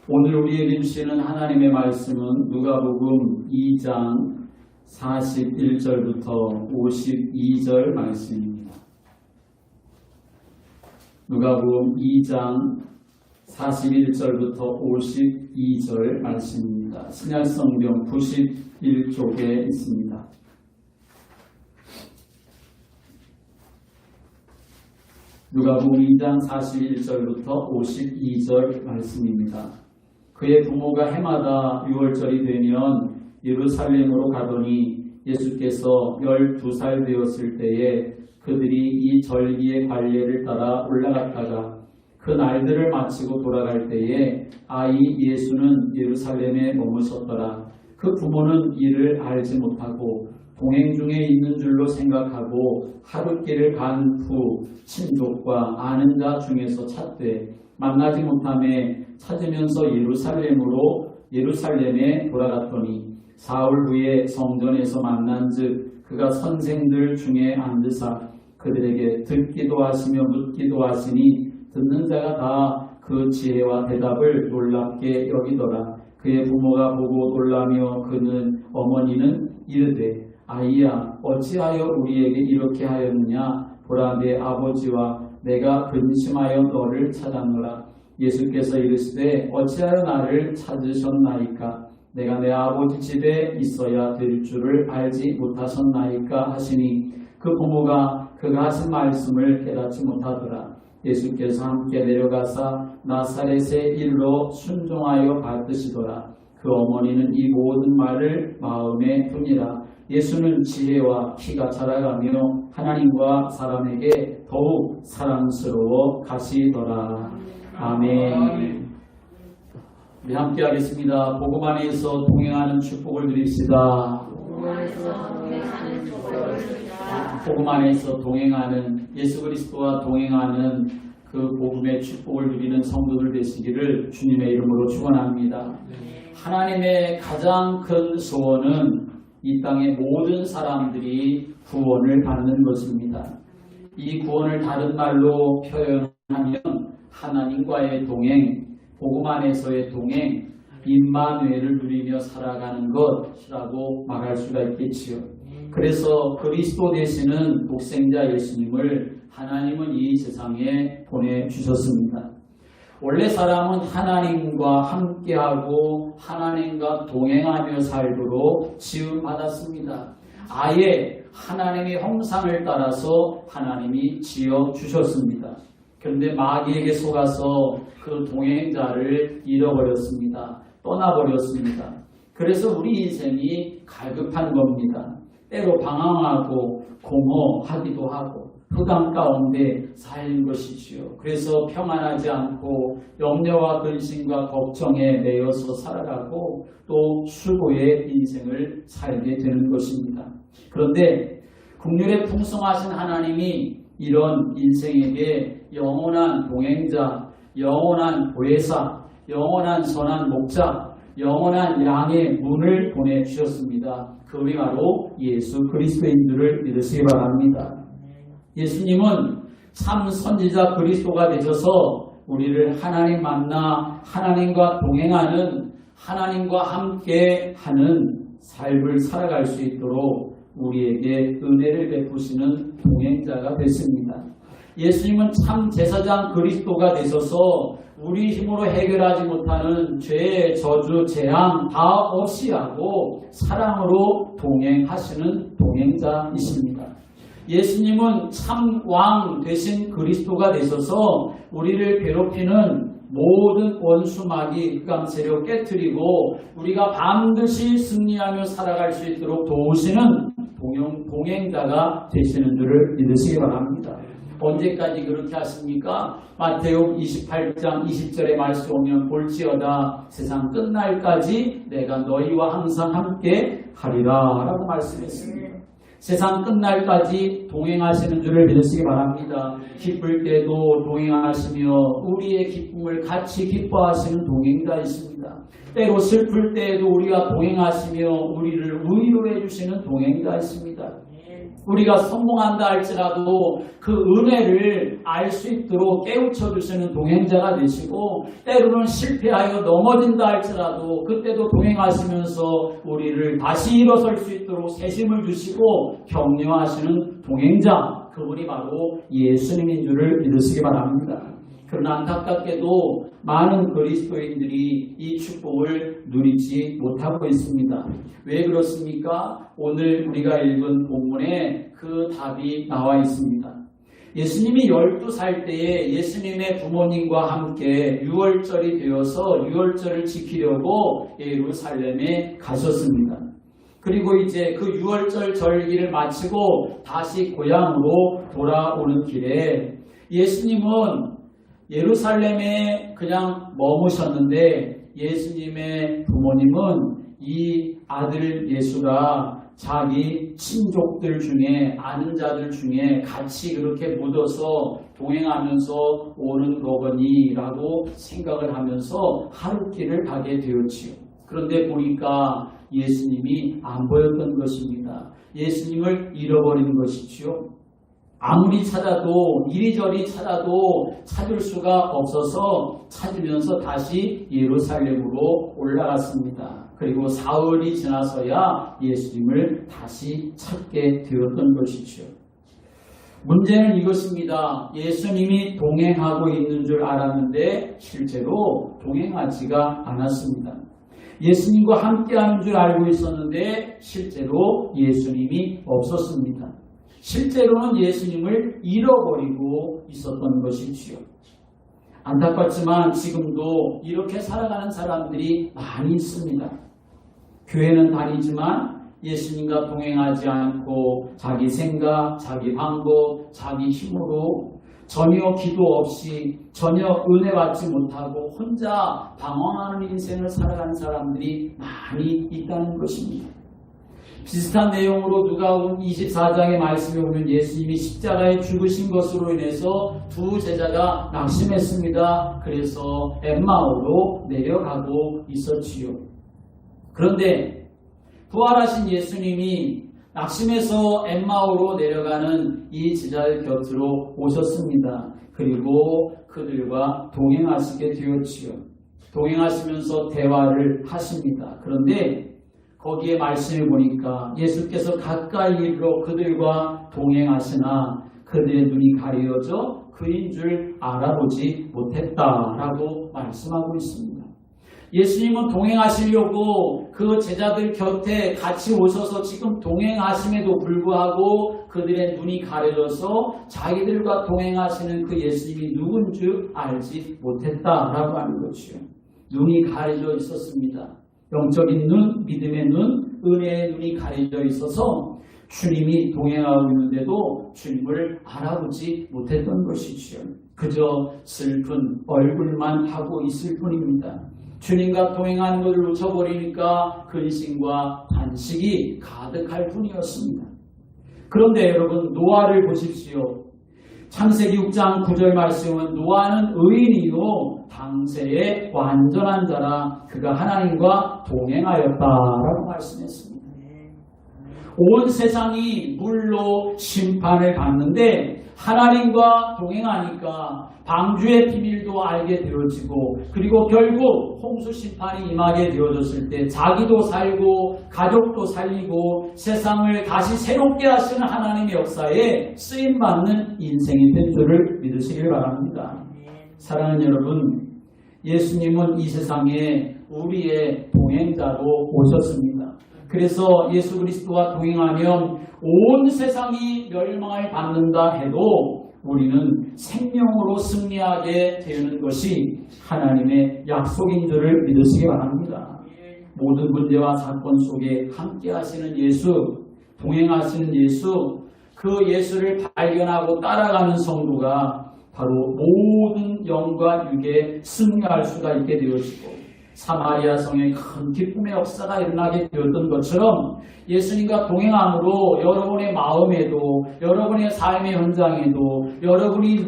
오늘 우리에게 주시는 하나님의 말씀은 누가복음 2장 41절부터 52절 말씀입니다. 누가복음 2장 41절부터 52절 말씀입니다. 신약성경 91쪽에 있습니다. 누가복음 2장 41절부터 52절 말씀입니다. 그의 부모가 해마다 6월절이 되면 예루살렘으로 가더니 예수께서 12살 되었을 때에 그들이 이 절기의 관례를 따라 올라갔다가 그 날들을 마치고 돌아갈 때에 아이 예수는 예루살렘에 머무셨더라. 그 부모는 이를 알지 못하고 동행 중에 있는 줄로 생각하고 하룻길을 간 후 친족과 아는 자 중에서 찾되 만나지 못하매 찾으면서 예루살렘에 돌아갔더니 사흘 후에 성전에서 만난즉 그가 선생들 중에 앉으사 그들에게 듣기도 하시며 묻기도 하시니 듣는 자가 다 그 지혜와 대답을 놀랍게 여기더라. 그의 부모가 보고 놀라며 어머니는 이르되 아이야 어찌하여 우리에게 이렇게 하였느냐 보라 내 아버지와 내가 근심하여 너를 찾았노라. 예수께서 이르시되 어찌하여 나를 찾으셨나이까 내가 내 아버지 집에 있어야 될 줄을 알지 못하셨나이까 하시니 그 부모가 그가 하신 말씀을 깨닫지 못하더라. 예수께서 함께 내려가사 나사렛에 일러 순종하여 받으시더라. 그 어머니는 이 모든 말을 마음에 두니라. 예수는 지혜와 키가 자라가며 하나님과 사람에게 더욱 사랑스러워 가시더라. 아멘. 우리 함께 하겠습니다. 복음 안에서 동행하는 축복을 드립시다. 복음 안에서 동행하는 예수 그리스도와 동행하는 그 복음의 축복을 누리는 성도들 되시기를 주님의 이름으로 축원합니다. 하나님의 가장 큰 소원은 이 땅의 모든 사람들이 구원을 받는 것입니다. 이 구원을 다른 말로 표현하면 하나님과의 동행, 복음 안에서의 동행, 임마누엘을 누리며 살아가는 것이라고 말할 수가 있겠지요. 그래서 그리스도 되시는 독생자 예수님을 하나님은 이 세상에 보내주셨습니다. 원래 사람은 하나님과 함께하고 하나님과 동행하며 살도록 지음받았습니다. 아예 하나님의 형상을 따라서 하나님이 지어주셨습니다. 그런데 마귀에게 속아서 그 동행자를 잃어버렸습니다. 떠나버렸습니다. 그래서 우리 인생이 갈급한 겁니다. 때로 방황하고 공허하기도 하고 흑암 가운데 살는 것이지요. 그래서 평안하지 않고 염려와 근심과 걱정에 매여서 살아가고 또 수고의 인생을 살게 되는 것입니다. 그런데 긍휼에 풍성하신 하나님이 이런 인생에게 영원한 동행자, 영원한 보혜사, 영원한 선한 목자, 영원한 양의 문을 보내주셨습니다. 그분이 바로 예수 그리스도인 줄을 믿으시기 바랍니다. 예수님은 참 선지자 그리스도가 되셔서 우리를 하나님 만나 하나님과 동행하는 하나님과 함께하는 삶을 살아갈 수 있도록 우리에게 은혜를 베푸시는 동행자가 됐습니다. 예수님은 참 제사장 그리스도가 되셔서 우리 힘으로 해결하지 못하는 죄, 저주, 재앙 다 없이 하고 사랑으로 동행하시는 동행자이십니다. 예수님은 참 왕 되신 그리스도가 되셔서 우리를 괴롭히는 모든 원수마귀 흑암 세력 깨트리고 우리가 반드시 승리하며 살아갈 수 있도록 도우시는 동행자가 되시는 줄을 믿으시기 바랍니다. 언제까지 그렇게 하십니까? 마태복음 28장 20절의 말씀 오면 볼지어다 세상 끝날까지 내가 너희와 항상 함께 하리라 라고 말씀했습니다. 세상 끝날까지 동행하시는 줄을 믿으시기 바랍니다. 기쁠 때도 동행하시며 우리의 기쁨을 같이 기뻐하시는 동행자이십니다. 때로 슬플 때에도 우리가 동행하시며 우리를 위로해 주시는 동행자이십니다. 우리가 성공한다 할지라도 그 은혜를 알 수 있도록 깨우쳐 주시는 동행자가 되시고, 때로는 실패하여 넘어진다 할지라도 그때도 동행하시면서 우리를 다시 일어설 수 있도록 세심을 주시고 격려하시는 동행자, 그분이 바로 예수님인 줄을 믿으시기 바랍니다. 그러나 안타깝게도 많은 그리스도인들이 이 축복을 누리지 못하고 있습니다. 왜 그렇습니까? 오늘 우리가 읽은 본문에 그 답이 나와 있습니다. 예수님이 12살 때에 예수님의 부모님과 함께 유월절이 되어서 유월절을 지키려고 예루살렘에 가셨습니다. 그리고 이제 그 유월절 절기를 마치고 다시 고향으로 돌아오는 길에 예수님은 예루살렘에 그냥 머무셨는데, 예수님의 부모님은 이 아들 예수가 자기 친족들 중에, 아는 자들 중에 같이 그렇게 묻어서 동행하면서 오는 거거니라고 생각을 하면서 하룻길을 가게 되었지요. 그런데 보니까 예수님이 안 보였던 것입니다. 예수님을 잃어버린 것이지요. 아무리 찾아도, 이리저리 찾아도 찾을 수가 없어서 찾으면서 다시 예루살렘으로 올라갔습니다. 그리고 사흘이 지나서야 예수님을 다시 찾게 되었던 것이죠. 문제는 이것입니다. 예수님이 동행하고 있는 줄 알았는데 실제로 동행하지가 않았습니다. 예수님과 함께하는 줄 알고 있었는데 실제로 예수님이 없었습니다. 실제로는 예수님을 잃어버리고 있었던 것이지요. 안타깝지만 지금도 이렇게 살아가는 사람들이 많이 있습니다. 교회는 다니지만 예수님과 동행하지 않고 자기 생각, 자기 방법, 자기 힘으로 전혀 기도 없이 전혀 은혜 받지 못하고 혼자 방황하는 인생을 살아가는 사람들이 많이 있다는 것입니다. 비슷한 내용으로 누가복음 24장의 말씀에 보면 예수님이 십자가에 죽으신 것으로 인해서 두 제자가 낙심했습니다. 그래서 엠마오로 내려가고 있었지요. 그런데 부활하신 예수님이 낙심해서 엠마오로 내려가는 이 제자들 곁으로 오셨습니다. 그리고 그들과 동행하시게 되었지요. 동행하시면서 대화를 하십니다. 그런데 거기에 말씀을 보니까 예수께서 가까이 이르러 그들과 동행하시나 그들의 눈이 가려져 그인 줄 알아보지 못했다라고 말씀하고 있습니다. 예수님은 동행하시려고 그 제자들 곁에 같이 오셔서 지금 동행하심에도 불구하고 그들의 눈이 가려져서 자기들과 동행하시는 그 예수님이 누군 줄 알지 못했다라고 하는 것이요. 눈이 가려져 있었습니다. 영적인 눈, 믿음의 눈, 은혜의 눈이 가려져 있어서 주님이 동행하고 있는데도 주님을 알아보지 못했던 것이지요. 그저 슬픈 얼굴만 하고 있을 뿐입니다. 주님과 동행하는 것을 놓쳐버리니까 근심과 탄식이 가득할 뿐이었습니다. 그런데 여러분, 노아를 보십시오. 창세기 6장 9절 말씀은 노아는 의인이요 당세의 완전한 자라 그가 하나님과 동행하였다라고 말씀했습니다. 온 세상이 물로 심판을 받는데 하나님과 동행하니까 방주의 비밀도 알게 되어지고, 그리고 결국 홍수 심판이 임하게 되어졌을 때 자기도 살고 가족도 살리고 세상을 다시 새롭게 하시는 하나님의 역사에 쓰임받는 인생이 된 줄을 믿으시길 바랍니다. 사랑하는 여러분, 예수님은 이 세상에 우리의 동행자로 오셨습니다. 그래서 예수 그리스도와 동행하면 온 세상이 멸망을 받는다 해도 우리는 생명으로 승리하게 되는 것이 하나님의 약속인 줄을 믿으시기 바랍니다. 모든 문제와 사건 속에 함께 하시는 예수, 동행하시는 예수, 그 예수를 발견하고 따라가는 성도가 바로 모든 영과 육에 승리할 수가 있게 되어지고, 사마리아 성에 큰 기쁨의 역사가 일어나게 되었던 것처럼 예수님과 동행함으로 여러분의 마음에도, 여러분의 삶의 현장에도, 여러분이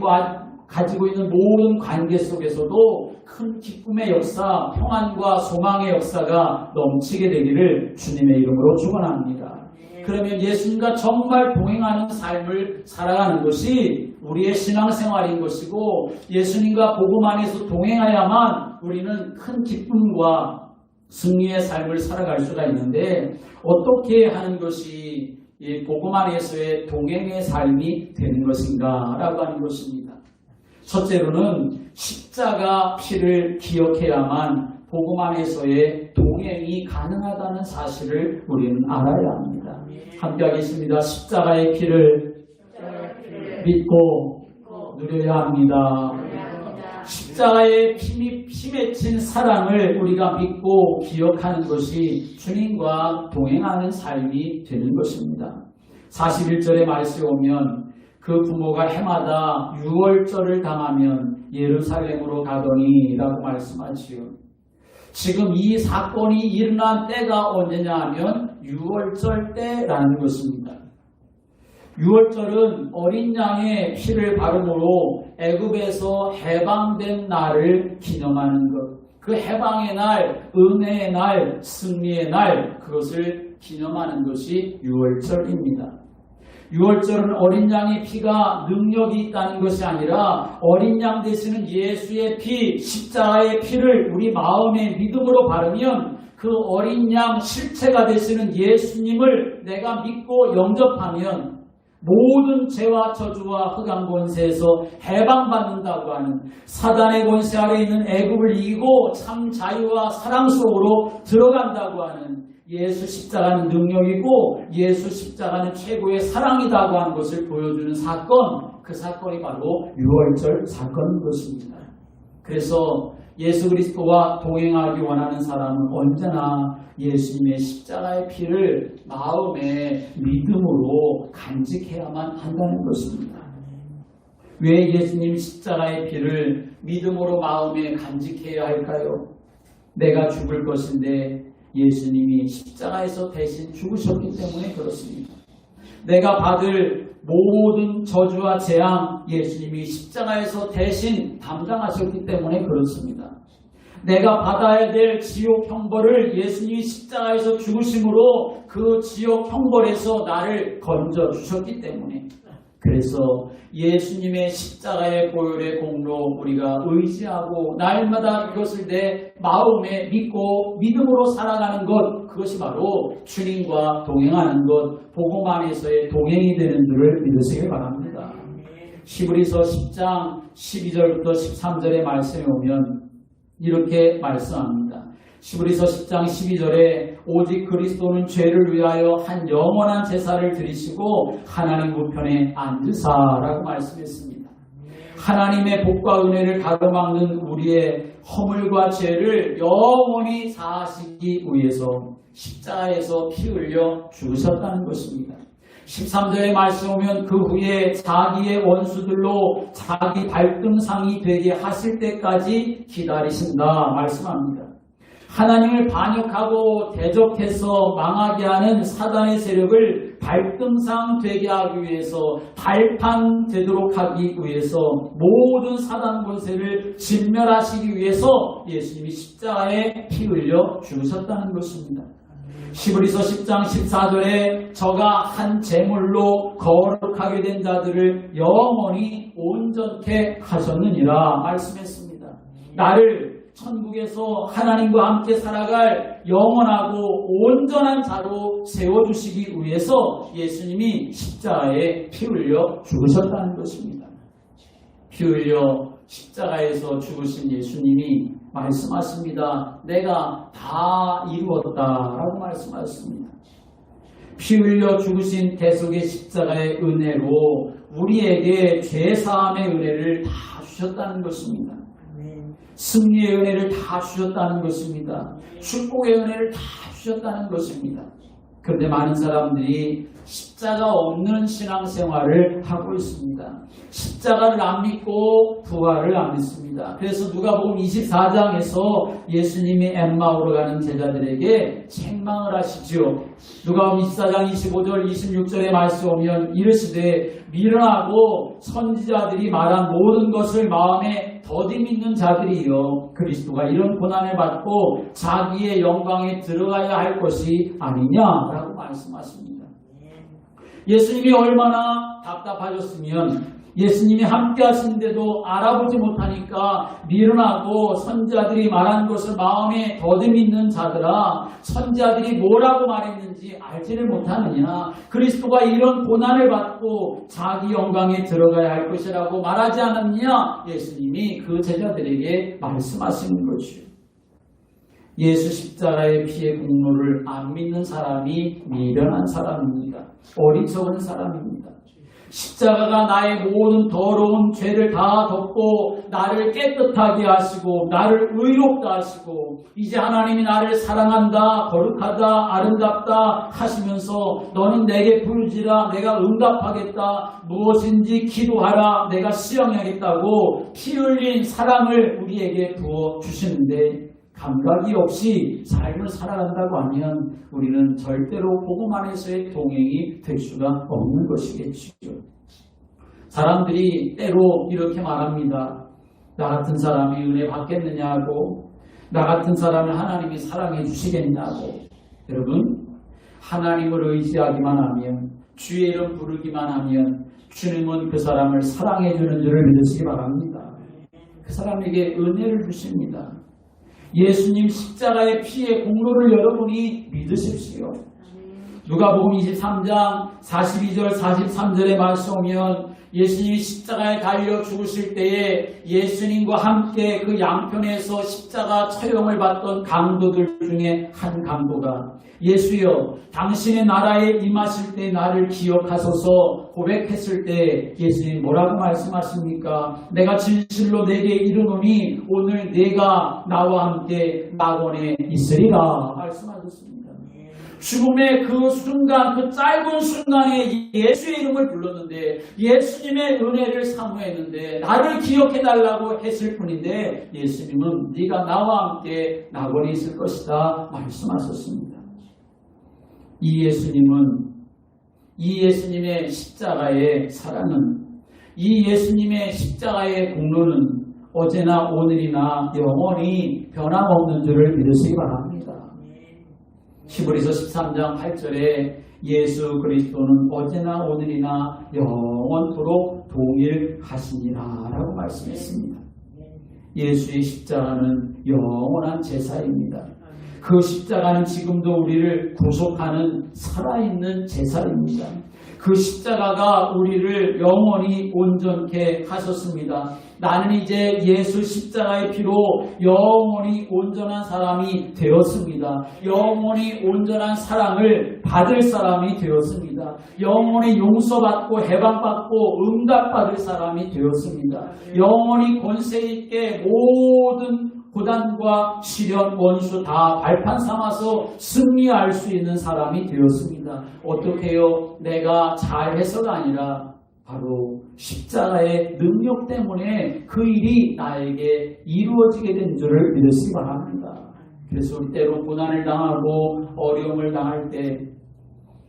가지고 있는 모든 관계 속에서도 큰 기쁨의 역사, 평안과 소망의 역사가 넘치게 되기를 주님의 이름으로 축원합니다. 그러면 예수님과 정말 동행하는 삶을 살아가는 것이 우리의 신앙생활인 것이고, 예수님과 복음 안에서 동행해야만 우리는 큰 기쁨과 승리의 삶을 살아갈 수가 있는데, 어떻게 하는 것이 이 복음 안에서의 동행의 삶이 되는 것인가 라고 하는 것입니다. 첫째로는 십자가 피를 기억해야만 복음 안에서의 동행이 가능하다는 사실을 우리는 알아야 합니다. 함께 하겠습니다. 십자가의 피를 믿고 누려야 합니다. 십자가의 피 맺힌 사랑을 우리가 믿고 기억하는 것이 주님과 동행하는 삶이 되는 것입니다. 41절의 말씀에 오면 그 부모가 해마다 유월절을 당하면 예루살렘으로 가더니 라고 말씀하지요. 지금 이 사건이 일어난 때가 언제냐 하면 유월절 때라는 것입니다. 유월절은 어린 양의 피를 바름으로 애굽에서 해방된 날을 기념하는 것. 그 해방의 날, 은혜의 날, 승리의 날, 그것을 기념하는 것이 유월절입니다. 유월절은 어린 양의 피가 능력이 있다는 것이 아니라 어린 양 되시는 예수의 피, 십자가의 피를 우리 마음의 믿음으로 바르면 그 어린 양 실체가 되시는 예수님을 내가 믿고 영접하면 모든 죄와 저주와 흑암 권세에서 해방받는다고 하는, 사단의 권세 아래 있는 애굽을 이기고 참 자유와 사랑 속으로 들어간다고 하는, 예수 십자가는 능력이고 예수 십자가는 최고의 사랑이라고 하는 것을 보여주는 사건, 그 사건이 바로 유월절 사건인 것입니다. 그래서 예수 그리스도와 동행하기 원하는 사람은 언제나 예수님의 십자가의 피를 마음의 믿음으로 간직해야만 한다는 것입니다. 왜 예수님 십자가의 피를 믿음으로 마음에 간직해야 할까요? 내가 죽을 것인데 예수님이 십자가에서 대신 죽으셨기 때문에 그렇습니다. 내가 받을 모든 저주와 재앙, 예수님이 십자가에서 대신 담당하셨기 때문에 그렇습니다. 내가 받아야 될 지옥 형벌을 예수님이 십자가에서 죽으심으로 그 지옥 형벌에서 나를 건져 주셨기 때문에, 그래서 예수님의 십자가의 보혈의 공로 우리가 의지하고 날마다 그것을 내 마음에 믿고 믿음으로 살아가는 것, 그것이 바로 주님과 동행하는 것, 복음 안에서의 동행이 되는 줄을 믿으시길 바랍니다. 히브리서 10장 12절부터 13절의 말씀에 오면 이렇게 말씀합니다. 히브리서 10장 12절에 오직 그리스도는 죄를 위하여 한 영원한 제사를 드리시고 하나님 우편에 앉으사라고 말씀했습니다. 하나님의 복과 은혜를 가로막는 우리의 허물과 죄를 영원히 사하시기 위해서 십자가에서 피 흘려 죽으셨다는 것입니다. 13절의 말씀 오면 그 후에 자기의 원수들로 자기 발등상이 되게 하실 때까지 기다리신다 말씀합니다. 하나님을 반역하고 대적해서 망하게 하는 사단의 세력을 발등상 되게 하기 위해서, 발판되도록 하기 위해서, 모든 사단 권세를 진멸하시기 위해서 예수님이 십자가에 피 흘려 죽으셨다는 것입니다. 히브리서 10장 14절에 저가 한 제물로 거룩하게 된 자들을 영원히 온전케 하셨느니라 말씀했습니다. 나를 천국에서 하나님과 함께 살아갈 영원하고 온전한 자로 세워주시기 위해서 예수님이 십자가에 피 흘려 죽으셨다는 것입니다. 피 흘려 십자가에서 죽으신 예수님이 말씀하십니다. 내가 다 이루었다라고 말씀하셨습니다. 피 흘려 죽으신 대속의 십자가의 은혜로 우리에게 죄사함의 은혜를 다 주셨다는 것입니다. 승리의 은혜를 다 주셨다는 것입니다. 축복의 은혜를 다 주셨다는 것입니다. 그런데 많은 사람들이 십자가 없는 신앙생활을 하고 있습니다. 십자가를 안 믿고 부활을 안 믿습니다. 그래서 누가복음 24장에서 예수님이 엠마오로 가는 제자들에게 책망을 하시죠. 누가복음 24장 25절 26절의 말씀 오면 이르시되 미련하고 선지자들이 말한 모든 것을 마음에 더디 믿는 자들이여 그리스도가 이런 고난을 받고 자기의 영광에 들어가야 할 것이 아니냐라고 말씀하십니다. 예수님이 얼마나 답답하셨으면 예수님이 함께 하시는데도 알아보지 못하니까 미련하고 선지자들이 말한 것을 마음에 더듬 있는 자들아, 선지자들이 뭐라고 말했는지 알지를 못하느냐. 그리스도가 이런 고난을 받고 자기 영광에 들어가야 할 것이라고 말하지 않았느냐. 예수님이 그 제자들에게 말씀하시는 것이요. 예수 십자가의 피의 공로를 안 믿는 사람이 미련한 사람입니다. 어리석은 사람입니다. 십자가가 나의 모든 더러운 죄를 다 덮고 나를 깨끗하게 하시고 나를 의롭게 하시고 이제 하나님이 나를 사랑한다, 거룩하다, 아름답다 하시면서 너는 내게 부르지라, 내가 응답하겠다, 무엇인지 기도하라, 내가 수용하겠다고 피 흘린 사랑을 우리에게 부어주시는데 감각이 없이 삶을 살아간다고 하면 우리는 절대로 복음 안에서의 동행이 될 수가 없는 것이겠지요. 사람들이 때로 이렇게 말합니다. 나 같은 사람이 은혜 받겠느냐고, 나 같은 사람을 하나님이 사랑해 주시겠냐고. 여러분, 하나님을 의지하기만 하면, 주의 이름 부르기만 하면 주님은 그 사람을 사랑해 주는 줄을 믿으시기 바랍니다. 그 사람에게 은혜를 주십니다. 예수님 십자가의 피의 공로를 여러분이 믿으십시오. 누가복음 23장 42절 43절의 말씀 오면 예수님이 십자가에 달려 죽으실 때에 예수님과 함께 그 양편에서 십자가 처형을 받던 강도들 중에 한 강도가 예수여 당신의 나라에 임하실 때 나를 기억하소서 고백했을 때 예수님 뭐라고 말씀하십니까? 내가 진실로 내게 이르노니 오늘 내가 나와 함께 낙원에 있으리라 말씀하셨습니다. 죽음의 그 순간, 그 짧은 순간에 예수의 이름을 불렀는데 예수님의 은혜를 사모했는데 나를 기억해달라고 했을 뿐인데 예수님은 네가 나와 함께 낙원에 있을 것이다 말씀하셨습니다. 이 예수님의 십자가의 사랑은, 이 예수님의 십자가의 공로는 어제나 오늘이나 영원히 변함없는 줄을 믿으시기 바랍니다. 히브리서 13장 8절에 예수 그리스도는 어제나 오늘이나 영원토록 동일하시니라 라고 말씀했습니다. 예수의 십자가는 영원한 제사입니다. 그 십자가는 지금도 우리를 구속하는 살아있는 제사입니다. 그 십자가가 우리를 영원히 온전케 하셨습니다. 나는 이제 예수 십자가의 피로 영원히 온전한 사람이 되었습니다. 영원히 온전한 사랑을 받을 사람이 되었습니다. 영원히 용서받고 해방받고 응답받을 사람이 되었습니다. 영원히 권세 있게 모든 고단과 시련, 원수 다 발판 삼아서 승리할 수 있는 사람이 되었습니다. 어떻게 해요? 내가 잘해서가 아니라 바로 십자가의 능력 때문에 그 일이 나에게 이루어지게 된 줄을 믿으시기 바랍니다. 그래서 우리 때로 고난을 당하고 어려움을 당할 때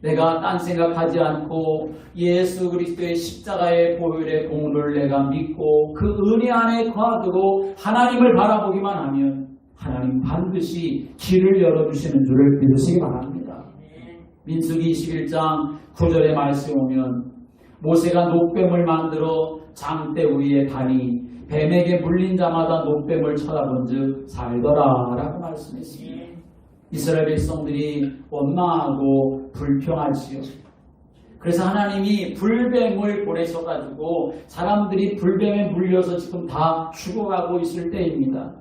내가 딴 생각하지 않고 예수 그리스도의 십자가의 보혈의 공로를 내가 믿고 그 은혜 안에 거하도록 하나님을 바라보기만 하면 하나님 반드시 길을 열어주시는 줄을 믿으시기 바랍니다. 민수기 21장 9절의 말씀에 오면 모세가 녹뱀을 만들어 장대 위에 다니 뱀에게 물린 자마다 녹뱀을 쳐다본 즉 살더라 라고 말씀했습니다. 이스라엘 백성들이 원망하고 불평하지요. 그래서 하나님이 불뱀을 보내셔가지고 사람들이 불뱀에 물려서 지금 다 죽어가고 있을 때입니다.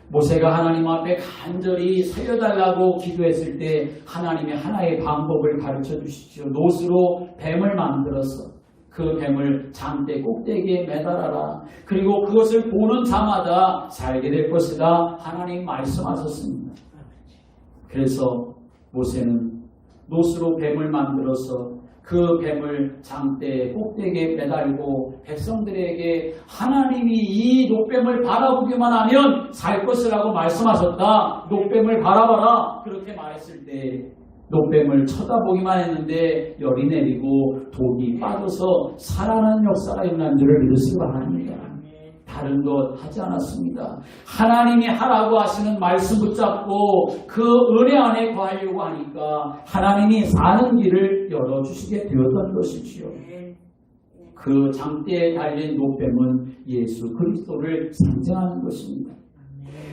모세가 하나님 앞에 간절히 살려달라고 기도했을 때 하나님이 하나의 방법을 가르쳐 주시죠. 노스로 뱀을 만들어서 그 뱀을 장대 꼭대기에 매달아라. 그리고 그것을 보는 자마다 살게 될 것이다. 하나님 말씀하셨습니다. 그래서 모세는 노스로 뱀을 만들어서 그 뱀을 장대 꼭대기에 매달고 백성들에게 하나님이 이 녹뱀을 바라보기만 하면 살 것이라고 말씀하셨다. 녹뱀을 바라봐라. 그렇게 말했을 때 녹뱀을 쳐다보기만 했는데 열이 내리고 독이 빠져서 살아나는 역사가 일어난 줄을 믿으시기 바랍니다. 다른 것 하지 않았습니다. 하나님이 하라고 하시는 말씀 붙잡고 그 은혜 안에 거하려고 하니까 하나님이 사는 길을 열어주시게 되었던 것이지요. 그 장대에 달린 노뱀은 예수 그리스도를 상징하는 것입니다.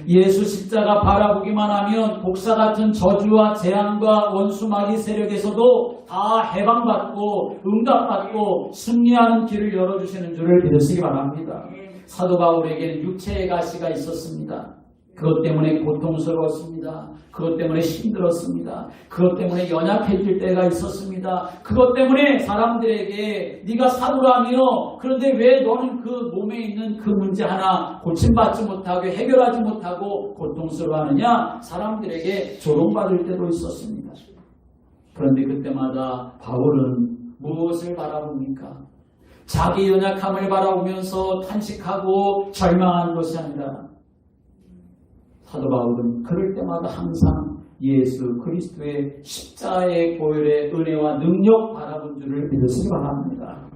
예수 십자가 바라보기만 하면 복사 같은 저주와 재앙과 원수마귀 세력에서도 다 해방받고 응답받고 승리하는 길을 열어주시는 줄을 믿으시기 바랍니다. 사도 바울에게는 육체의 가시가 있었습니다. 그것 때문에 고통스러웠습니다. 그것 때문에 힘들었습니다. 그것 때문에 연약해질 때가 있었습니다. 그것 때문에 사람들에게 네가 사도라며 그런데 왜 너는 그 몸에 있는 그 문제 하나 고침받지 못하고 해결하지 못하고 고통스러워하느냐? 사람들에게 조롱받을 때도 있었습니다. 그런데 그때마다 바울은 무엇을 바라봅니까? 자기 연약함을 바라보면서 탄식하고 절망한 것이 아니라 사도 바울은 그럴 때마다 항상 예수 그리스도의 십자가의 보혈의 은혜와 능력 바라본 줄을 믿으시기 바랍니다.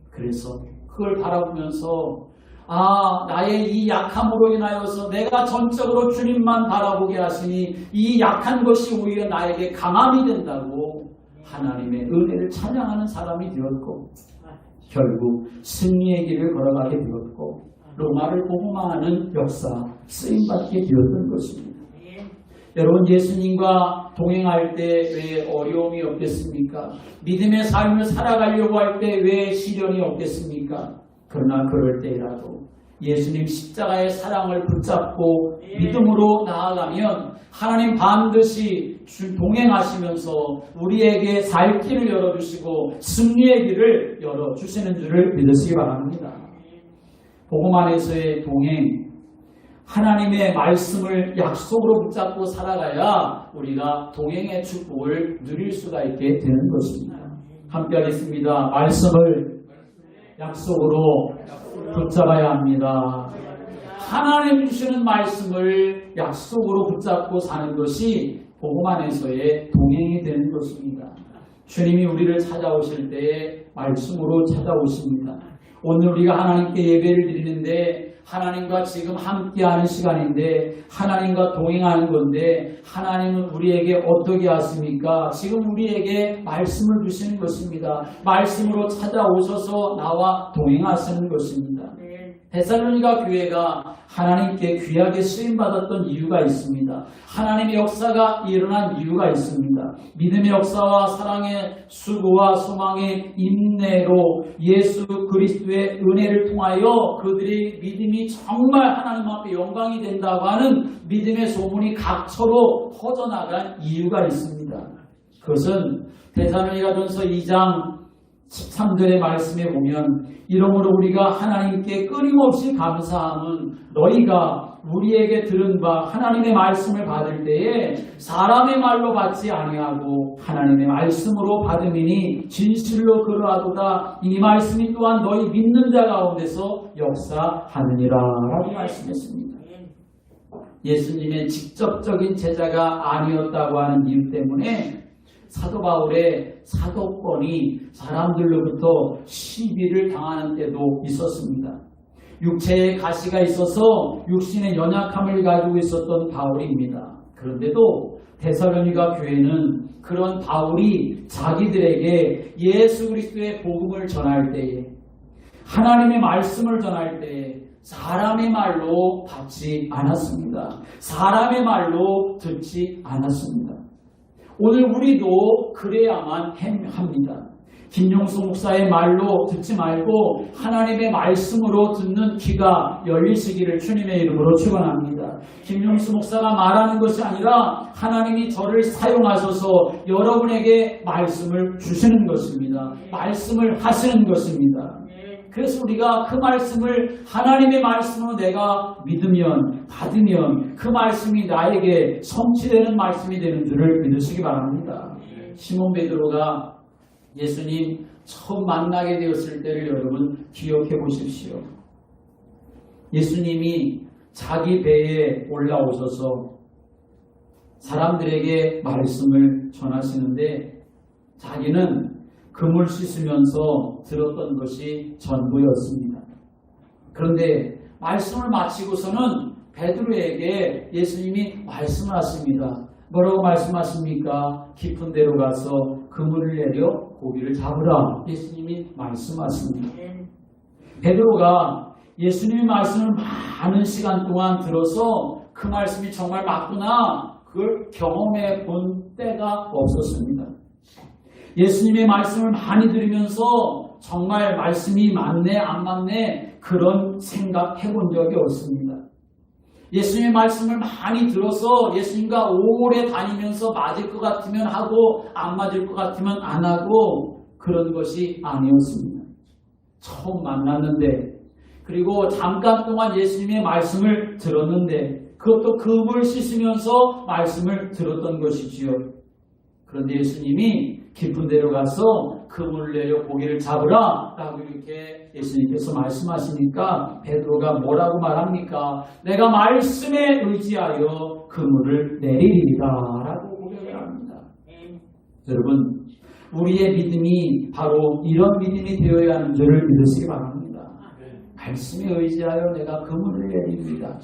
그래서 그걸 바라보면서 나의 이 약함으로 인하여서 내가 전적으로 주님만 바라보게 하시니 이 약한 것이 오히려 나에게 강함이 된다고 하나님의 은혜를 찬양하는 사람이 되었고 결국 승리의 길을 걸어가게 되었고 로마를 복음화하는 역사 쓰임받게 되었던 것입니다. 여러분 예수님과 동행할 때 왜 어려움이 없겠습니까? 믿음의 삶을 살아가려고 할 때 왜 시련이 없겠습니까? 그러나 그럴 때라도 예수님 십자가의 사랑을 붙잡고 믿음으로 나아가면 하나님 반드시 동행하시면서 우리에게 살 길을 열어주시고 승리의 길을 열어주시는 줄을 믿으시기 바랍니다. 복음 안에서의 동행, 하나님의 말씀을 약속으로 붙잡고 살아가야 우리가 동행의 축복을 누릴 수가 있게 되는 것입니다. 함께 하겠습니다. 말씀을 약속으로 붙잡아야 합니다. 하나님 주시는 말씀을 약속으로 붙잡고 사는 것이 복음 안에서의 동행이 되는 것입니다. 주님이 우리를 찾아오실 때에 말씀으로 찾아오십니다. 오늘 우리가 하나님께 예배를 드리는데 하나님과 지금 함께하는 시간인데 하나님과 동행하는 건데 하나님은 우리에게 어떻게 하십니까? 지금 우리에게 말씀을 주시는 것입니다. 말씀으로 찾아오셔서 나와 동행하시는 것입니다. 데살로니가 교회가 하나님께 귀하게 쓰임받았던 이유가 있습니다. 하나님의 역사가 일어난 이유가 있습니다. 믿음의 역사와 사랑의 수고와 소망의 인내로 예수 그리스도의 은혜를 통하여 그들의 믿음이 정말 하나님 앞에 영광이 된다고 하는 믿음의 소문이 각처로 퍼져나간 이유가 있습니다. 그것은 데살로니가전서 2장 13절의 말씀에 보면 이러므로 우리가 하나님께 끊임없이 감사함은 너희가 우리에게 들은 바 하나님의 말씀을 받을 때에 사람의 말로 받지 아니하고 하나님의 말씀으로 받음이니 진실로 그러하도다. 이 말씀이 또한 너희 믿는 자 가운데서 역사하느니라 라고 말씀했습니다. 예수님의 직접적인 제자가 아니었다고 하는 이유 때문에 사도 바울의 사도권이 사람들로부터 시비를 당하는 때도 있었습니다. 육체의 가시가 있어서 육신의 연약함을 가지고 있었던 바울입니다. 그런데도 데살로니가 교회는 그런 바울이 자기들에게 예수 그리스도의 복음을 전할 때에 하나님의 말씀을 전할 때에 사람의 말로 받지 않았습니다. 사람의 말로 듣지 않았습니다. 오늘 우리도 그래야만 합니다. 김용수 목사의 말로 듣지 말고 하나님의 말씀으로 듣는 귀가 열리시기를 주님의 이름으로 축원합니다. 김용수 목사가 말하는 것이 아니라 하나님이 저를 사용하셔서 여러분에게 말씀을 주시는 것입니다. 말씀을 하시는 것입니다. 그래서 우리가 그 말씀을 하나님의 말씀으로 내가 믿으면 받으면 그 말씀이 나에게 성취되는 말씀이 되는 줄을 믿으시기 바랍니다. 시몬 베드로가 예수님 처음 만나게 되었을 때를 여러분 기억해 보십시오. 예수님이 자기 배에 올라오셔서 사람들에게 말씀을 전하시는데 자기는 금을 씻으면서 들었던 것이 전부였습니다. 그런데 말씀을 마치고서는 베드로에게 예수님이 말씀을 하십니다. 뭐라고 말씀하십니까? 깊은 데로 가서 그물을 내려 고기를 잡으라. 예수님이 말씀하십니다. 베드로가 예수님의 말씀을 많은 시간 동안 들어서 그 말씀이 정말 맞구나 그걸 경험해 본 때가 없었습니다. 예수님의 말씀을 많이 들으면서 정말 말씀이 맞네 안 맞네 그런 생각해 본 적이 없습니다. 예수님의 말씀을 많이 들어서 예수님과 오래 다니면서 맞을 것 같으면 하고 안 맞을 것 같으면 안 하고 그런 것이 아니었습니다. 처음 만났는데 그리고 잠깐 동안 예수님의 말씀을 들었는데 그것도 그물 씻으면서 말씀을 들었던 것이지요. 그런데 예수님이 깊은 데로 가서 그물을 내려 고기를 잡으라 라고 이렇게 예수님께서 말씀하시니까 베드로가 뭐라고 말합니까? 내가 말씀에 의지하여 그물을 내리리라 라고 고백을 합니다. 여러분 우리의 믿음이 바로 이런 믿음이 되어야 하는 줄을 믿으시기 바랍니다. 말씀에 의지하여 내가 그물을 내립니다.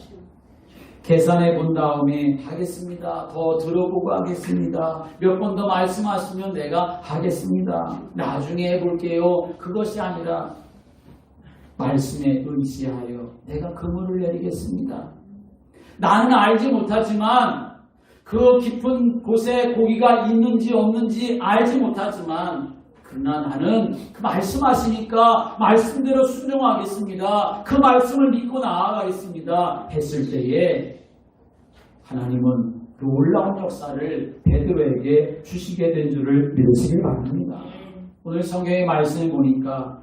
계산해 본 다음에 하겠습니다. 더 들어보고 하겠습니다. 몇 번 더 말씀하시면 내가 하겠습니다. 나중에 해볼게요. 그것이 아니라 말씀에 의지하여 내가 그물을 내리겠습니다. 나는 알지 못하지만 그 깊은 곳에 고기가 있는지 없는지 알지 못하지만 그러나 나는 그 말씀하시니까 말씀대로 순종하겠습니다. 그 말씀을 믿고 나아가겠습니다. 했을 때에 하나님은 그 놀라운 역사를 베드로에게 주시게 된 줄을 믿으시길 바랍니다. 오늘 성경의 말씀을 보니까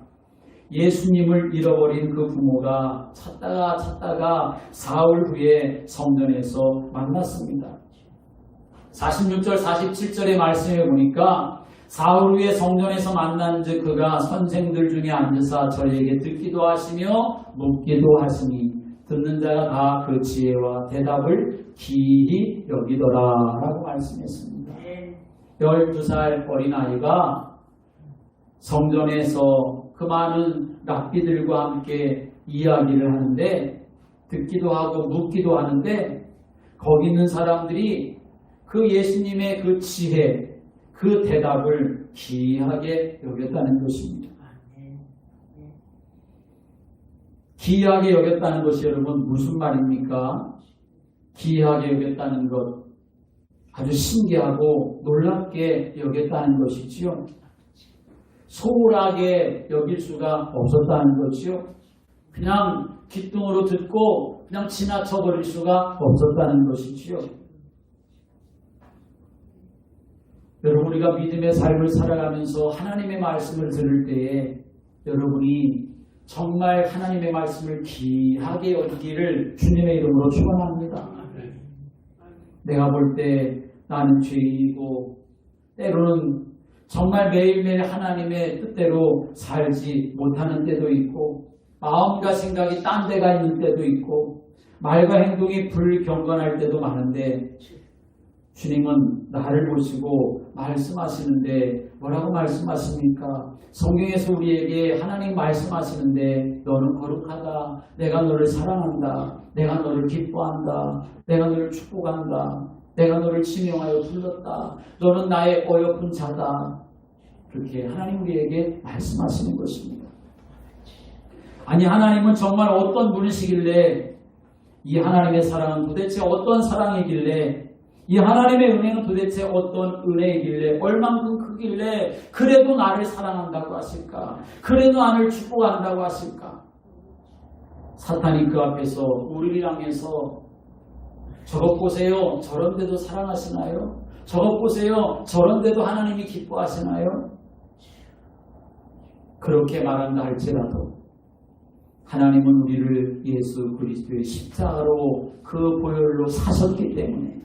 예수님을 잃어버린 그 부모가 찾다가 사흘 후에 성전에서 만났습니다. 46절 47절의 말씀을 보니까 사흘 후에 성전에서 만난즉 그가 선생들 중에 앉으사 저희에게 듣기도 하시며 묻기도 하시니 듣는 자가 다 그 지혜와 대답을 기이 여기더라 라고 말씀했습니다. 12살 어린아이가 성전에서 그 많은 랍비들과 함께 이야기를 하는데 듣기도 하고 묻기도 하는데 거기 있는 사람들이 그 예수님의 그 지혜 그 대답을 기이하게 여겼다는 것입니다. 기이하게 여겼다는 것이 여러분 무슨 말입니까? 기이하게 여겼다는 것 아주 신기하고 놀랍게 여겼다는 것이지요. 소홀하게 여길 수가 없었다는 것이요. 그냥 귓등으로 듣고 그냥 지나쳐버릴 수가 없었다는 것이지요. 여러분 우리가 믿음의 삶을 살아가면서 하나님의 말씀을 들을 때에 여러분이 정말 하나님의 말씀을 귀하게 여기기를 주님의 이름으로 축원합니다. 내가 볼 때 나는 죄인이고 때로는 정말 매일매일 하나님의 뜻대로 살지 못하는 때도 있고 마음과 생각이 딴 데가 있는 때도 있고 말과 행동이 불경건할 때도 많은데 주님은 나를 보시고 말씀하시는데 뭐라고 말씀하십니까? 성경에서 우리에게 하나님 말씀하시는데 너는 거룩하다. 내가 너를 사랑한다. 내가 너를 기뻐한다. 내가 너를 축복한다. 내가 너를 지명하여 불렀다. 너는 나의 어여쁜 자다. 그렇게 하나님 우리에게 말씀하시는 것입니다. 아니 하나님은 정말 어떤 분이시길래 이 하나님의 사랑은 도대체 어떤 사랑이길래 이 하나님의 은혜는 도대체 어떤 은혜이길래 얼만큼 크길래 그래도 나를 사랑한다고 하실까? 그래도 나를 축복한다고 하실까? 사탄이 그 앞에서 우리를 향해서 저것 보세요. 저런데도 사랑하시나요? 저것 보세요. 저런데도 하나님이 기뻐하시나요? 그렇게 말한다 할지라도 하나님은 우리를 예수 그리스도의 십자가로 그 보혈로 사셨기 때문에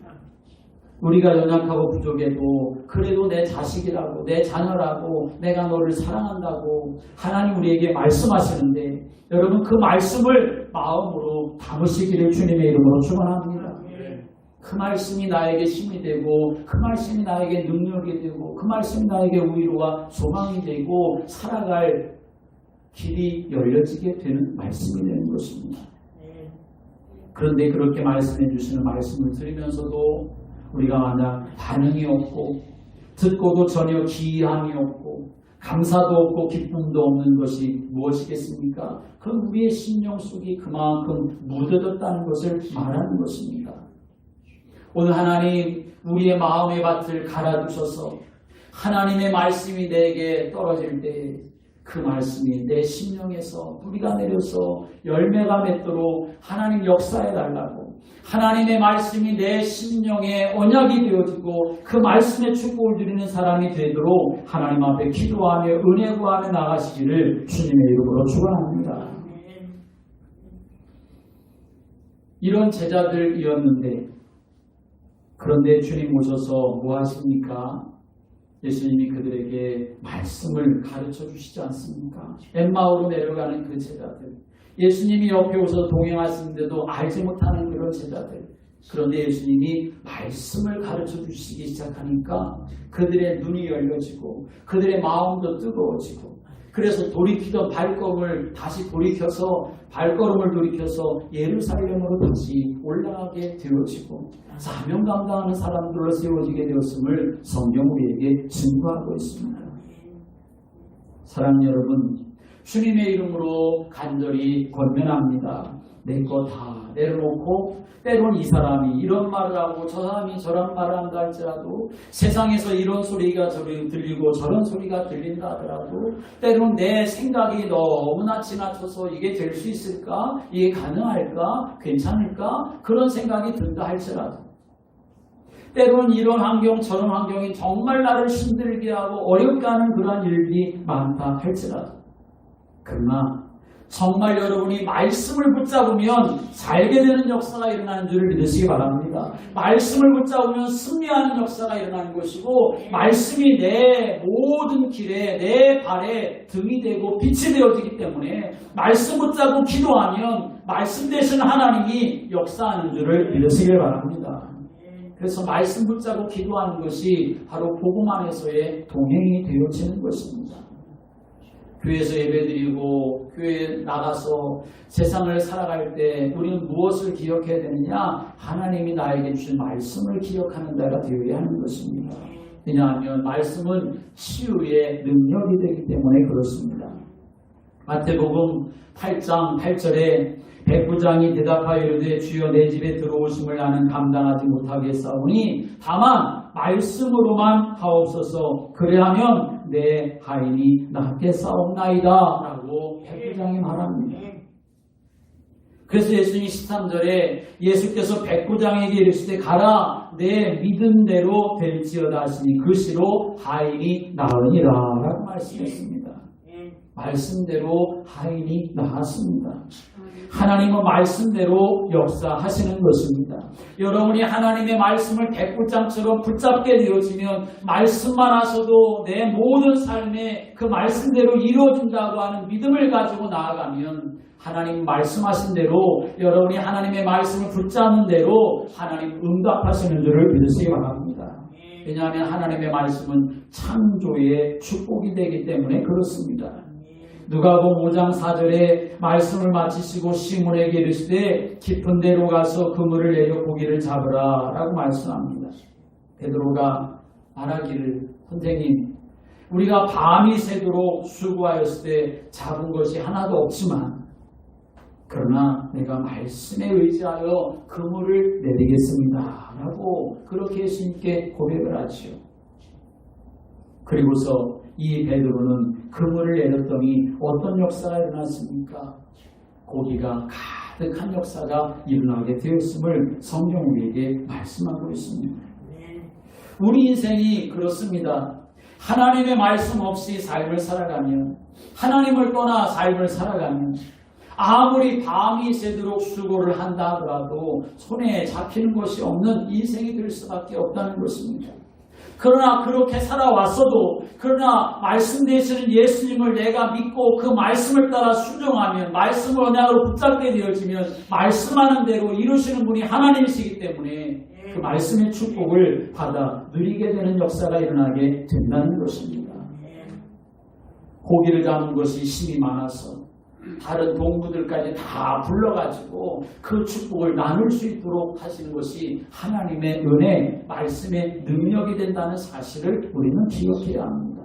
우리가 연약하고 부족해도 그래도 내 자식이라고 내 자녀라고 내가 너를 사랑한다고 하나님 우리에게 말씀하시는데 여러분 그 말씀을 마음으로 담으시기를 주님의 이름으로 축원합니다. 그 말씀이 나에게 힘이 되고 그 말씀이 나에게 능력이 되고 그 말씀이 나에게 위로와 소망이 되고 살아갈 길이 열려지게 되는 말씀이 되는 것입니다. 그런데 그렇게 말씀해 주시는 말씀을 들으면서도 우리가 만약 반응이 없고 듣고도 전혀 기이함이 없고 감사도 없고 기쁨도 없는 것이 무엇이겠습니까? 그건 우리의 심령 속이 그만큼 묻어졌다는 것을 말하는 것입니다. 오늘 하나님 우리의 마음의 밭을 갈아두셔서 하나님의 말씀이 내게 떨어질 때 그 말씀이 내 심령에서 뿌리가 내려서 열매가 맺도록 하나님 역사해 달라고, 하나님의 말씀이 내 심령에 언약이 되어지고 그 말씀의 축복을 누리는 사람이 되도록 하나님 앞에 기도하며 은혜 구하며 나가시기를 주님의 이름으로 축원합니다. 이런 제자들이었는데, 그런데 주님 오셔서 뭐 하십니까? 예수님이 그들에게 말씀을 가르쳐 주시지 않습니까? 엠마오로 내려가는 그 제자들, 예수님이 옆에 오셔서 동행하시는데도 알지 못하는 그런 제자들, 그런데 예수님이 말씀을 가르쳐 주시기 시작하니까 그들의 눈이 열려지고 그들의 마음도 뜨거워지고, 그래서 돌이키던 발걸음을 다시 돌이켜서 예루살렘으로 다시 올라가게 되어지고 사명 감당하는 사람들로 세워지게 되었음을 성경 우리에게 증거하고 있습니다. 사랑하는 여러분, 주님의 이름으로 간절히 권면합니다. 내 거 다 내려놓고, 때론 이 사람이 이런 말을 하고 저 사람이 저런 말을 한다 할지라도, 세상에서 이런 소리가 들리고 저런 소리가 들린다 하더라도, 때론 내 생각이 너무나 지나쳐서 이게 될 수 있을까? 이게 가능할까? 괜찮을까? 그런 생각이 든다 할지라도, 때론 이런 환경 저런 환경이 정말 나를 힘들게 하고 어렵게 하는 그런 일들이 많다 할지라도, 그러나 정말 여러분이 말씀을 붙잡으면 살게 되는 역사가 일어나는 줄을 믿으시기 바랍니다. 말씀을 붙잡으면 승리하는 역사가 일어나는 것이고, 말씀이 내 모든 길에 내 발에 등이 되고 빛이 되어지기 때문에 말씀 붙잡고 기도하면 말씀 되신 하나님이 역사하는 줄을 믿으시기 바랍니다. 그래서 말씀 붙잡고 기도하는 것이 바로 복음 안에서의 동행이 되어지는 것입니다. 교회에서 예배드리고 교회에 나가서 세상을 살아갈 때 우리는 무엇을 기억해야 되느냐? 하나님이 나에게 주신 말씀을 기억하는 자가 되어야 하는 것입니다. 왜냐하면 말씀은 치유의 능력이 되기 때문에 그렇습니다. 마태복음 8장 8절에 백부장이 대답하여 이르되 주여 내 집에 들어오심을 나는 감당하지 못하겠사오니 다만 말씀으로만 하옵소서. 그래하면 내 하인이 낫게 싸움나이다 라고 백부장이 말합니다. 그래서 예수님이 13절에 예수께서 백부장에게 이르시되 가라 내 믿음대로 될지어다 하시니 그 시로 하인이 나으니라 라고 말씀했습니다. 말씀대로 하인이 나았습니다. 하나님은 말씀대로 역사하시는 것입니다. 여러분이 하나님의 말씀을 백부장처럼 붙잡게 되어지면 말씀만 하셔도 내 모든 삶에 그 말씀대로 이루어진다고 하는 믿음을 가지고 나아가면 하나님 말씀하신 대로 여러분이 하나님의 말씀을 붙잡는 대로 하나님 응답하시는 줄을 믿으시기 바랍니다. 왜냐하면 하나님의 말씀은 창조의 축복이 되기 때문에 그렇습니다. 누가복음 5장 4절에 말씀을 마치시고 시몬에게 이르시되 깊은 데로 가서 그물을 내려 고기를 잡으라 라고 말씀합니다. 베드로가 말하기를 선생님 우리가 밤이 새도록 수고하였을 때 잡은 것이 하나도 없지만 그러나 내가 말씀에 의지하여 그물을 내리겠습니다 라고 그렇게 예수님께 고백을 하지요. 그리고서 이 베드로는 그물을 내렸더니 어떤 역사가 일어났습니까? 고기가 가득한 역사가 일어나게 되었음을 성경 우리에게 말씀하고 있습니다. 우리 인생이 그렇습니다. 하나님의 말씀 없이 삶을 살아가면, 하나님을 떠나 삶을 살아가면 아무리 밤이 새도록 수고를 한다 하더라도 손에 잡히는 것이 없는 인생이 될 수밖에 없다는 것입니다. 그러나 그렇게 살아왔어도, 그러나 말씀 되시는 예수님을 내가 믿고 그 말씀을 따라 순종하면, 말씀을 언약으로 붙잡게 되어지면 말씀하는 대로 이루시는 분이 하나님이시기 때문에 그 말씀의 축복을 받아 누리게 되는 역사가 일어나게 된다는 것입니다. 고기를 잡는 것이 힘이 많아서 다른 동무들까지 다 불러가지고 그 축복을 나눌 수 있도록 하시는 것이 하나님의 은혜, 말씀의 능력이 된다는 사실을 우리는 기억해야 합니다.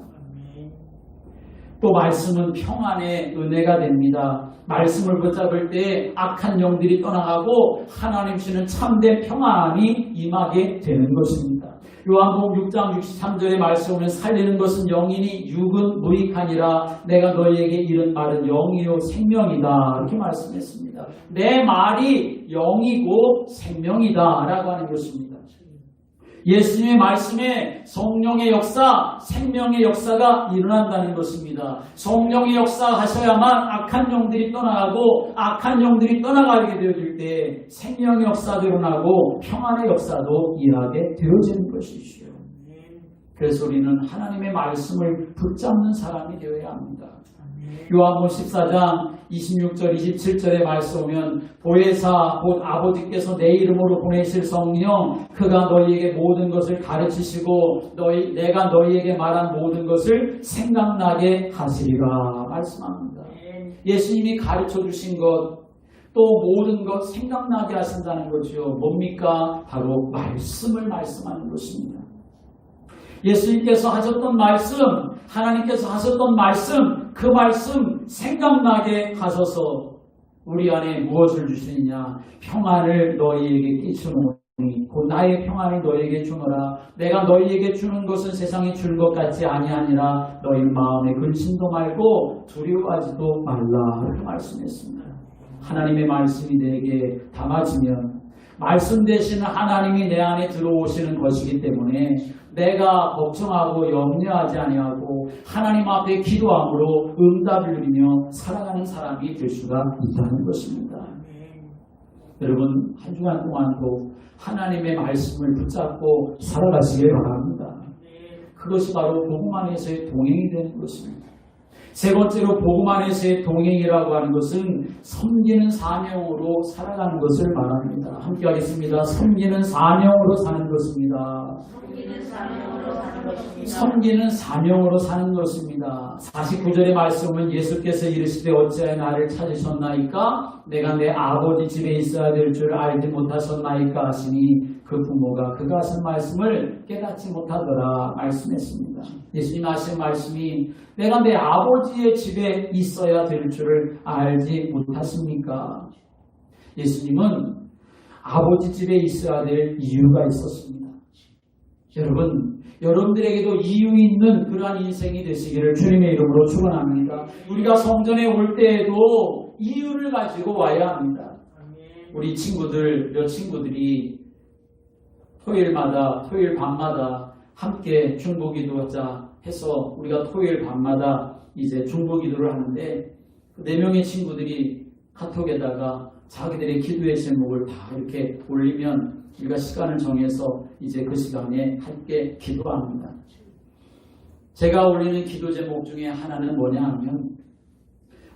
또 말씀은 평안의 은혜가 됩니다. 말씀을 붙잡을 때 악한 영들이 떠나가고 하나님 주시는 참된 평안이 임하게 되는 것입니다. 요한복음 6장 63절의 말씀을 살리는 것은 영이니 육은 무익하니라. 내가 너희에게 이른 말은 영이요 생명이다. 이렇게 말씀했습니다. 내 말이 영이고 생명이다 라고 하는 것입니다. 예수님의 말씀에 성령의 역사, 생명의 역사가 일어난다는 것입니다. 성령의 역사 하셔야만 악한 영들이 떠나가고 악한 영들이 떠나가게 되어질 때 생명의 역사도 일어나고 평안의 역사도 일하게 되어지는 것이지요. 그래서 우리는 하나님의 말씀을 붙잡는 사람이 되어야 합니다. 요한복음 14장 26절 27절의 말씀 보면 보혜사 곧 아버지께서 내 이름으로 보내실 성령 그가 너희에게 모든 것을 가르치시고 내가 너희에게 말한 모든 것을 생각나게 하시리라 말씀합니다. 예수님이 가르쳐 주신 것 또 모든 것 생각나게 하신다는 거죠. 뭡니까? 바로 말씀을 말씀하는 것입니다. 예수님께서 하셨던 말씀, 하나님께서 하셨던 말씀, 그 말씀 생각나게 하셔서 우리 안에 무엇을 주시느냐? 평안을 너희에게 끼치노니 곧 나의 평안을 너희에게 주노라. 내가 너희에게 주는 것은 세상이 줄 것 같지 아니하니라. 너희 마음에 근심도 말고 두려워하지도 말라. 이렇게 말씀했습니다. 하나님의 말씀이 내게 담아지면 말씀 되시는 하나님이 내 안에 들어오시는 것이기 때문에 내가 걱정하고 염려하지 아니하고 하나님 앞에 기도함으로 응답을 누리며 살아가는 사람이 될 수가 있다는 것입니다. 여러분 한 주간 동안도 하나님의 말씀을 붙잡고 살아가시길 바랍니다. 그것이 바로 복음 안에서의 동행이 되는 것입니다. 세 번째로 복음 안에서의 동행이라고 하는 것은 섬기는 사명으로 살아가는 것을 말합니다. 함께 하겠습니다. 섬기는 사명으로 사는 것입니다. 섬기는 사명으로 사는 것입니다. 49절의 말씀은 예수께서 이르시되 어찌하여 나를 찾으셨나이까? 내가 내 아버지 집에 있어야 될 줄 알지 못하셨나이까 하시니 그 부모가 그가 하신 말씀을 깨닫지 못하더라 말씀했습니다. 예수님 하신 말씀이 내가 내 아버지의 집에 있어야 될 줄을 알지 못하십니까? 예수님은 아버지 집에 있어야 될 이유가 있었습니다. 여러분, 여러분들에게도 이유 있는 그러한 인생이 되시기를 주님의 이름으로 축원합니다. 우리가 성전에 올 때에도 이유를 가지고 와야 합니다. 우리 친구들, 몇 친구들이 토요일 밤마다 함께 중보기도하자 해서 우리가 토요일 밤마다 이제 중보기도를 하는데 4명의 친구들이 카톡에다가 자기들의 기도의 제목을 다 이렇게 올리면 우리가 시간을 정해서 이제 그 시간에 함께 기도합니다. 제가 올리는 기도 제목 중에 하나는 뭐냐 하면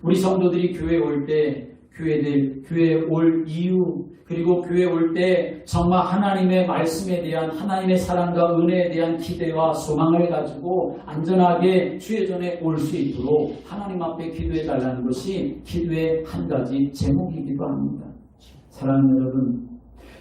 우리 성도들이 교회에 올 때 교회에 올 이유 그리고 교회에 올 때 정말 하나님의 말씀에 대한 하나님의 사랑과 은혜에 대한 기대와 소망을 가지고 안전하게 주의 전에 올 수 있도록 하나님 앞에 기도해 달라는 것이 기도의 한 가지 제목이기도 합니다. 사랑하는 여러분,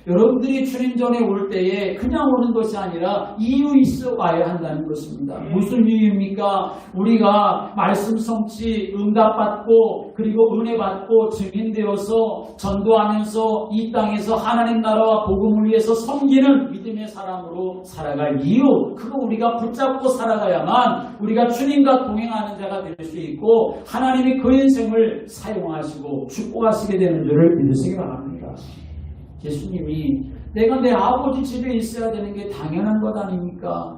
여러분들이 주님 전에 올 때에 그냥 오는 것이 아니라 이유 있어 와야 한다는 것입니다. 무슨 이유입니까? 우리가 말씀 성취, 응답받고 그리고 은혜 받고 증인되어서 전도하면서 이 땅에서 하나님 나라와 복음을 위해서 섬기는 믿음의 사람으로 살아갈 이유, 그거 우리가 붙잡고 살아가야만 우리가 주님과 동행하는 자가 될 수 있고 하나님이 그 인생을 사용하시고 축복하시게 되는 줄을 믿으시기 바랍니다. 예수님이 내가 내 아버지 집에 있어야 되는 게 당연한 것 아닙니까?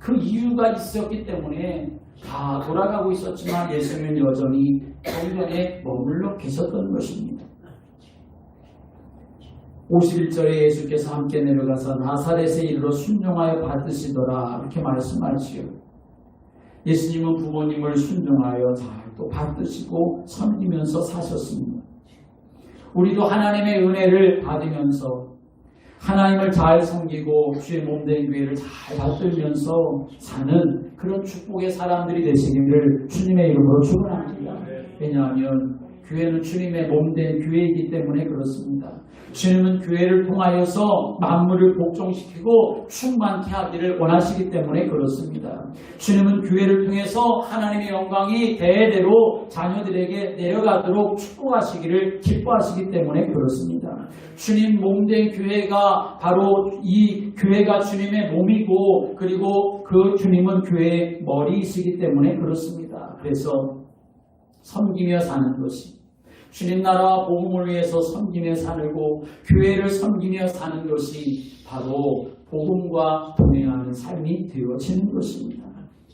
그 이유가 있었기 때문에 다 돌아가고 있었지만 예수님은 여전히 성전에 머물러 계셨던 것입니다. 51절에 예수께서 함께 내려가서 나사렛에 이르러 순종하여 받으시더라 이렇게 말씀하시오. 예수님은 부모님을 순종하여 잘 또 받으시고 섬기면서 사셨습니다. 우리도 하나님의 은혜를 받으면서 하나님을 잘 섬기고 주의 몸된 교회를 잘 받들면서 사는 그런 축복의 사람들이 되시기를 주님의 이름으로 축원합니다. 왜냐하면 교회는 주님의 몸된 교회이기 때문에 그렇습니다. 주님은 교회를 통하여서 만물을 복종시키고 충만케 하기를 원하시기 때문에 그렇습니다. 주님은 교회를 통해서 하나님의 영광이 대대로 자녀들에게 내려가도록 축복하시기를 기뻐하시기 때문에 그렇습니다. 주님 몸된 교회가 바로 이 교회가 주님의 몸이고 그리고 그 주님은 교회의 머리이시기 때문에 그렇습니다. 그래서 섬기며 사는 것이 주님 나라와 복음을 위해서 섬기며 살고 교회를 섬기며 사는 것이 바로 복음과 동행하는 삶이 되어지는 것입니다.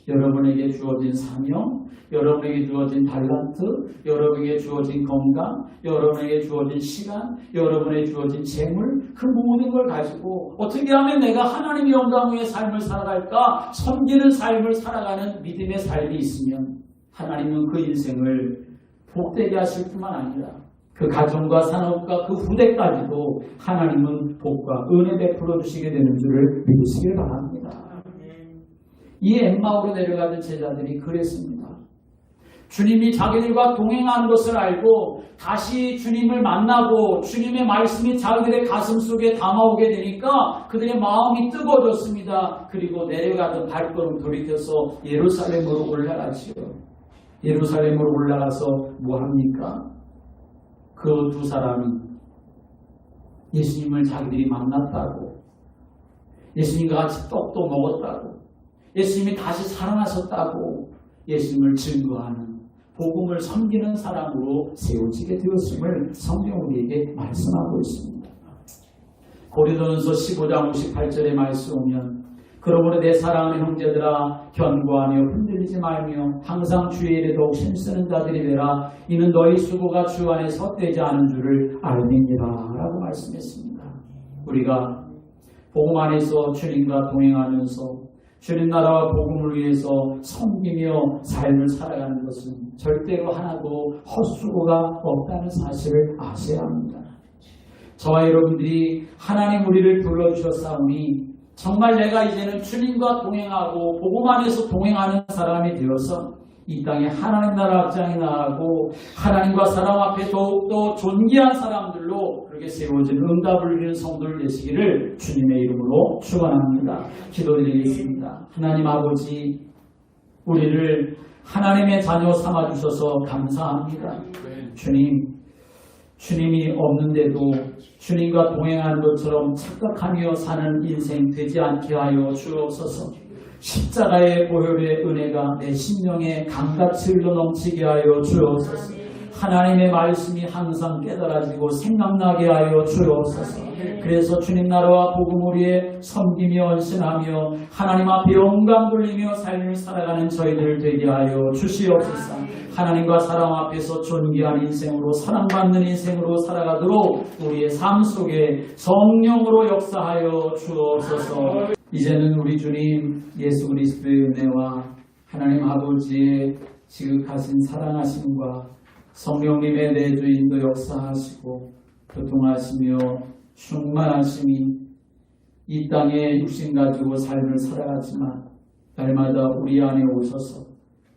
여러분에게 주어진 사명, 여러분에게 주어진 달란트, 여러분에게 주어진 건강, 여러분에게 주어진 시간, 여러분에게 주어진 재물, 그 모든 걸 가지고 어떻게 하면 내가 하나님의 영광 위에 삶을 살아갈까? 섬기는 삶을 살아가는 믿음의 삶이 있으면 하나님은 그 인생을 복되게 하실 뿐만 아니라 그 가정과 산업과 그 후대까지도 하나님은 복과 은혜 베풀어 주시게 되는 줄을 믿으시길 바랍니다. 이 엠마오로 내려가던 제자들이 그랬습니다. 주님이 자기들과 동행하는 것을 알고 다시 주님을 만나고 주님의 말씀이 자기들의 가슴 속에 담아오게 되니까 그들의 마음이 뜨거워졌습니다. 그리고 내려가던 발걸음 돌이켜서 예루살렘으로 올라가지요. 예루살렘으로 올라가서 뭐합니까? 그 두 사람이 예수님을 자기들이 만났다고, 예수님과 같이 떡도 먹었다고, 예수님이 다시 살아나셨다고 예수님을 증거하는 복음을 섬기는 사람으로 세워지게 되었음을 성경 우리에게 말씀하고 있습니다. 고린도전서 15장 58절의 말씀 오면 그러므로 내 사랑하는 형제들아 견고하며 흔들리지 말며 항상 주의 일에 더욱 힘쓰는 자들이 되라. 이는 너희 수고가 주 안에서 헛되지 않은 줄을 알미니라 라고 말씀했습니다. 우리가 복음 안에서 주님과 동행하면서 주님 나라와 복음을 위해서 섬기며 삶을 살아가는 것은 절대로 하나도 헛수고가 없다는 사실을 아셔야 합니다. 저와 여러분들이 하나님 우리를 불러주셨사오니 정말 내가 이제는 주님과 동행하고 복음 안에서 동행하는 사람이 되어서 이 땅에 하나님 나라 확장이 나가고 하나님과 사람 앞에 더욱더 존귀한 사람들로 그렇게 세워진 응답을 누리는 성도를 되시기를 주님의 이름으로 축원합니다. 기도드리겠습니다. 하나님 아버지, 우리를 하나님의 자녀 삼아주셔서 감사합니다. 주님이 없는데도 주님과 동행하는 것처럼 착각하며 사는 인생 되지 않게 하여 주옵소서. 십자가의 보혈의 은혜가 내 심령에 강같이 흘러넘치게 하여 주옵소서. 하나님의 말씀이 항상 깨달아지고 생각나게 하여 주옵소서. 그래서 주님 나라와 복음을 위해 섬기며 헌신하며 하나님 앞에 영광 돌리며 삶을 살아가는 저희들 되게 하여 주시옵소서. 하나님과 사람 앞에서 존귀한 인생으로 사랑받는 인생으로 살아가도록 우리의 삶 속에 성령으로 역사하여 주옵소서. 이제는 우리 주님 예수 그리스도의 은혜와 하나님 아버지의 지극하신 사랑하심과 성령님의 내주 인도 역사하시고 교통하시며 충만하심이 이 땅에 육신 가지고 삶을 살아가지만 날마다 우리 안에 오셔서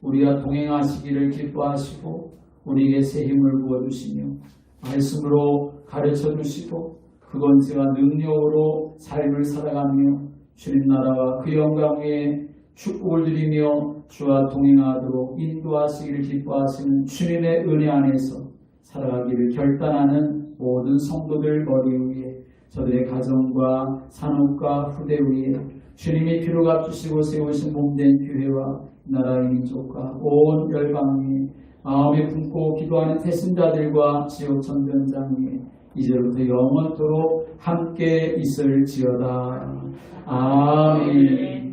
우리와 동행하시기를 기뻐하시고 우리에게 새 힘을 부어주시며 말씀으로 가르쳐주시고 그 권세와 능력으로 삶을 살아가며 주님 나라와 그 영광 위에 축복을 드리며 주와 동행하도록 인도하시기를 기뻐하시는 주님의 은혜 안에서 살아가기를 결단하는 모든 성도들 머리 위에 저들의 가정과 산업과 후대 위에 주님이 피로 갚으시고 세우신 몸된 교회와 나라의 민족과 온 열방 위에 마음에 품고 기도하는 태신자들과 지역 전변장 위에 이제부터 영원토록 함께 있을지어다. 아멘.